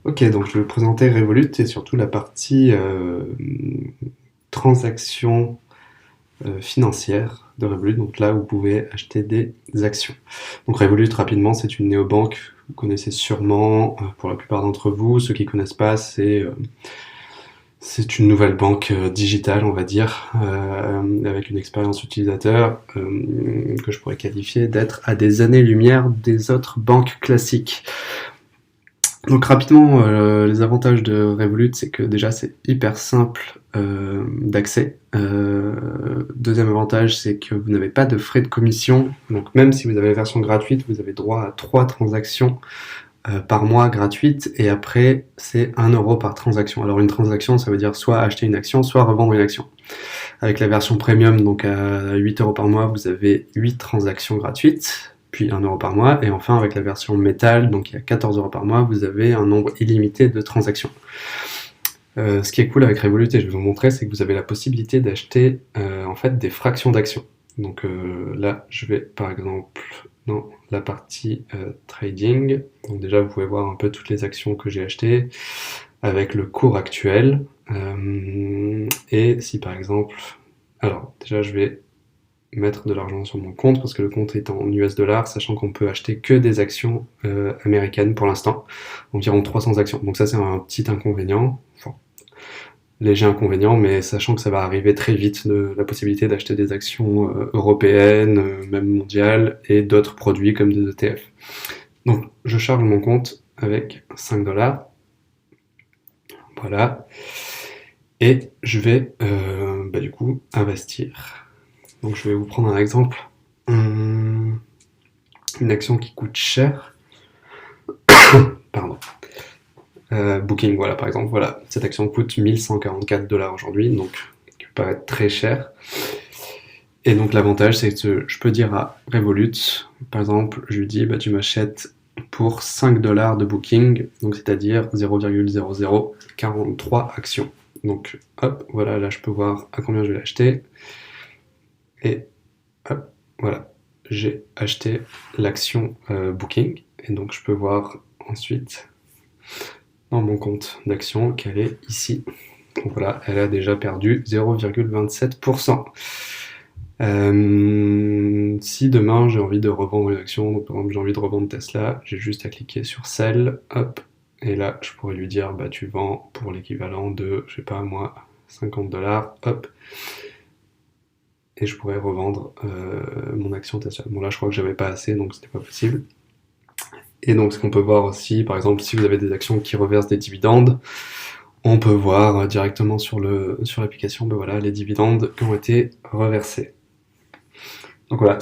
Ok, donc je vais vous présenter Revolut et surtout la partie transactions financières de Revolut, donc là vous pouvez acheter des actions. Donc Revolut, rapidement, c'est une néobanque, vous connaissez sûrement pour la plupart d'entre vous. Ceux qui ne connaissent pas, c'est une nouvelle banque digitale, on va dire, avec une expérience utilisateur que je pourrais qualifier d'être à des années-lumière des autres banques classiques. Donc rapidement, les avantages de Revolut, c'est que déjà c'est hyper simple d'accès. Deuxième avantage, c'est que vous n'avez pas de frais de commission. Donc même si vous avez la version gratuite, vous avez droit à 3 transactions par mois gratuites, et après c'est 1 € par transaction. Alors une transaction, ça veut dire soit acheter une action, soit revendre une action. Avec la version premium, donc à 8 € par mois, vous avez 8 transactions gratuites, puis 1 € par mois, et enfin avec la version métal, donc il y a 14 € par mois, vous avez un nombre illimité de transactions. Ce qui est cool avec Revolut, et je vais vous montrer, c'est que vous avez la possibilité d'acheter en fait des fractions d'actions. Donc là, je vais par exemple dans la partie trading. Donc déjà, vous pouvez voir un peu toutes les actions que j'ai achetées avec le cours actuel. Et si par exemple, alors déjà je vais mettre de l'argent sur mon compte parce que le compte est en US dollars, sachant qu'on peut acheter que des actions américaines pour l'instant, environ 300 actions. Donc ça c'est un petit inconvénient, enfin léger inconvénient, mais sachant que ça va arriver très vite, la possibilité d'acheter des actions européennes, même mondiales, et d'autres produits comme des ETF. Donc je charge mon compte avec 5 $. Voilà. Et je vais du coup investir. Donc je vais vous prendre un exemple. Une action qui coûte cher. Pardon. Booking, voilà par exemple. Voilà, cette action coûte 1144 $ aujourd'hui, donc qui peut paraître très cher. Et donc l'avantage, c'est que je peux dire à Revolut, par exemple, je lui dis tu m'achètes pour 5 $ de Booking, donc c'est-à-dire 0,0043 actions. Donc hop, voilà, là je peux voir à combien je vais l'acheter. Et hop, voilà, j'ai acheté l'action Booking. Et donc je peux voir ensuite dans mon compte d'action qu'elle est ici. Donc voilà, elle a déjà perdu 0,27%. Si demain j'ai envie de revendre une action, donc par exemple j'ai envie de revendre Tesla, j'ai juste à cliquer sur Sell, hop, et là je pourrais lui dire tu vends pour l'équivalent de, je sais pas moi, 50 $, hop, et je pourrais revendre mon action Tesla. Bon là je crois que j'avais pas assez, donc c'était pas possible. Et donc ce qu'on peut voir aussi, par exemple si vous avez des actions qui reversent des dividendes, on peut voir directement sur l'application voilà, les dividendes qui ont été reversés. Donc voilà,